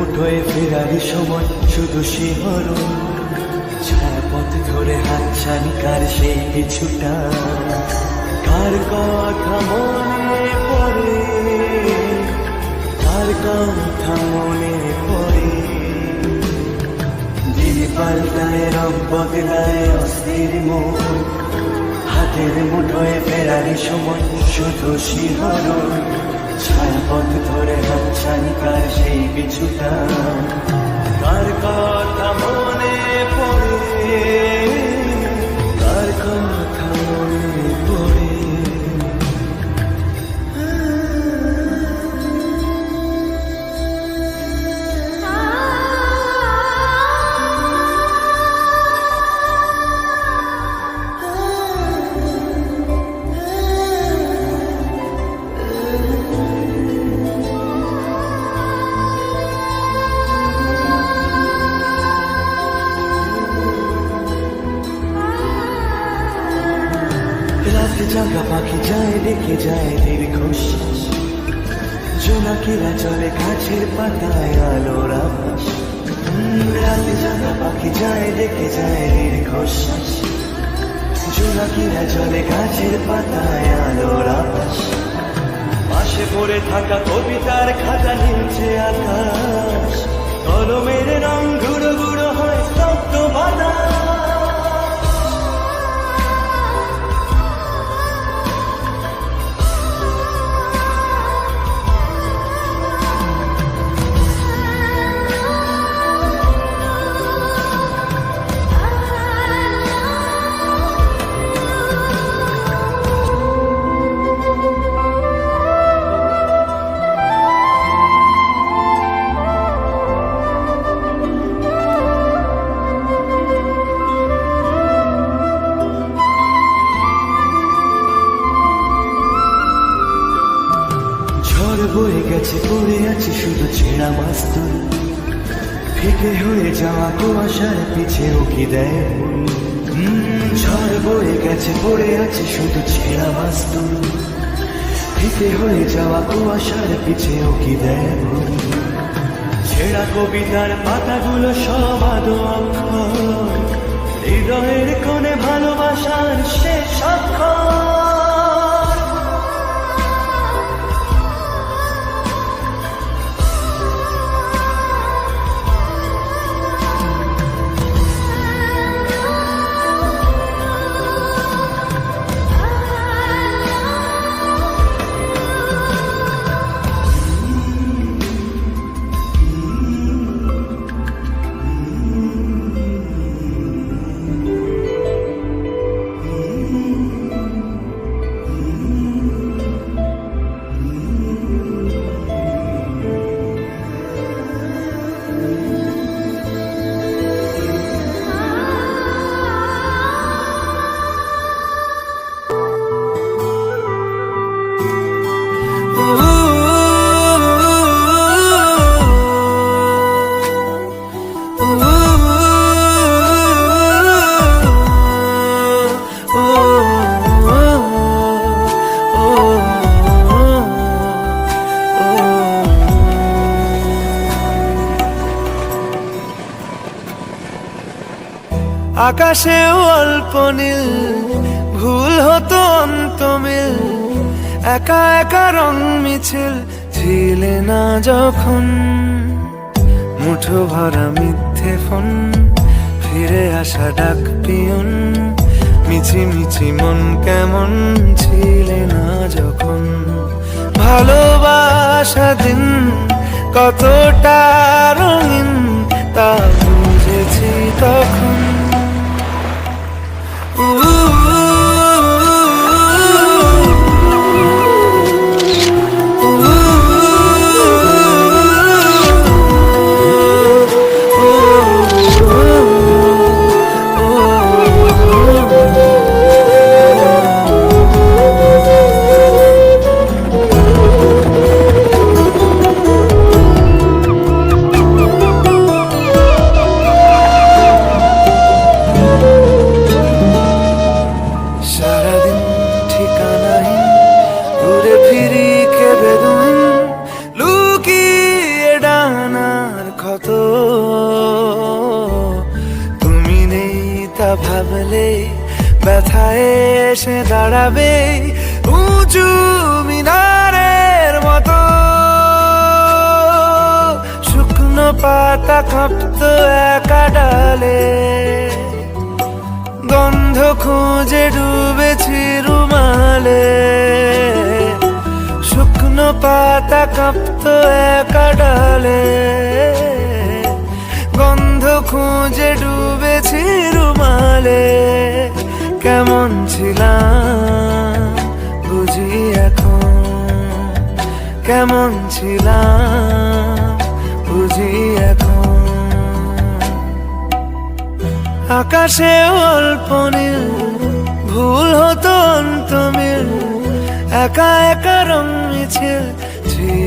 মুঠোয় ফেরার সময় শুধু শিহরণ, ছায়াপথ ধরে হাতছানি কার সেই কিছুটা, কার কথা মনে পড়ে, কার কথা মনে পড়ে। দিন পাল্টায় রং বদলায় অস্থির মন, হাতের মুঠোয় ফেরার সময় শুধু শিহরণ, ছায়াপথ ধরে হাতছানি কার সেই কিছুটা, কার কথা মনে পড়ে, কার কথা মনে পড়ে। রাতে জাগা পাখি যায় রেখে যায় দীর্ঘশ্বাস, জোনাকিরা চলে গাছের পাতায় আলোর আভাস। রাতে জাগা পাখি যায় রেখে যায় দীর্ঘশ্বাস, জোনাকিরা চলে গাছের পাতায় আলোর আভাস। পাশে পড়ে থাকা কবিতার খাতা নীলছে আকাশ, কলমের রং গুঁড়ো গুঁড়ো হয় স্তব্ধ বাতাস। ঝড় বয়ে গেছে পড়ে আছে শুধু ছেঁড়া মাস্তুল, ফিকে হয়ে যাওয়া কুয়াশার পিছে উকি দেয়। ঝড় বয়ে গেছে পড়ে আছে শুধু ছেঁড়া মাস্তুল, ফিকে হয়ে যাওয়া কুয়াশার পিছে উকি দেয়। ছেঁড়া কবিতার পাতাগুলো সব আদো অক্ষর, হৃদয়ের কোণে ভালোবাসার শেষ অক্ষর। আকাশেও অল্প নীল, ভুল হতো অন্তমিল, একা একা রং মিছিল ছিলে না যখন। মুঠো ভরা মিথ্যে ফোন, ফিরে আসা ডাক পিয়ন, মিছি মিছি মন কেমন ছিলে না যখন। ভালোবাসা দিন কতটা রঙিন তা বুঝেছি তখন। ক্ষত। তুমি নেই তা ভাবলে ব্যথায় এসে দাঁড়াবে উঁচু মিনারের মতো। শুকনো পাতা কাঁপতো একা ডালে, গন্ধ খুঁজে ডুবেছি রুমালে। শুকনো পাতা কাঁপতো একা ডালে, গন্ধ খুঁজে ডুবেছি রুমালে। কেমন ছিলাম বুঝি এখন, কেমন ছিলাম বুঝি এখন। আকাশে অল্প নীল, ভুল হতো অন্ত মিল, একা একা রং মিছিল ছিল।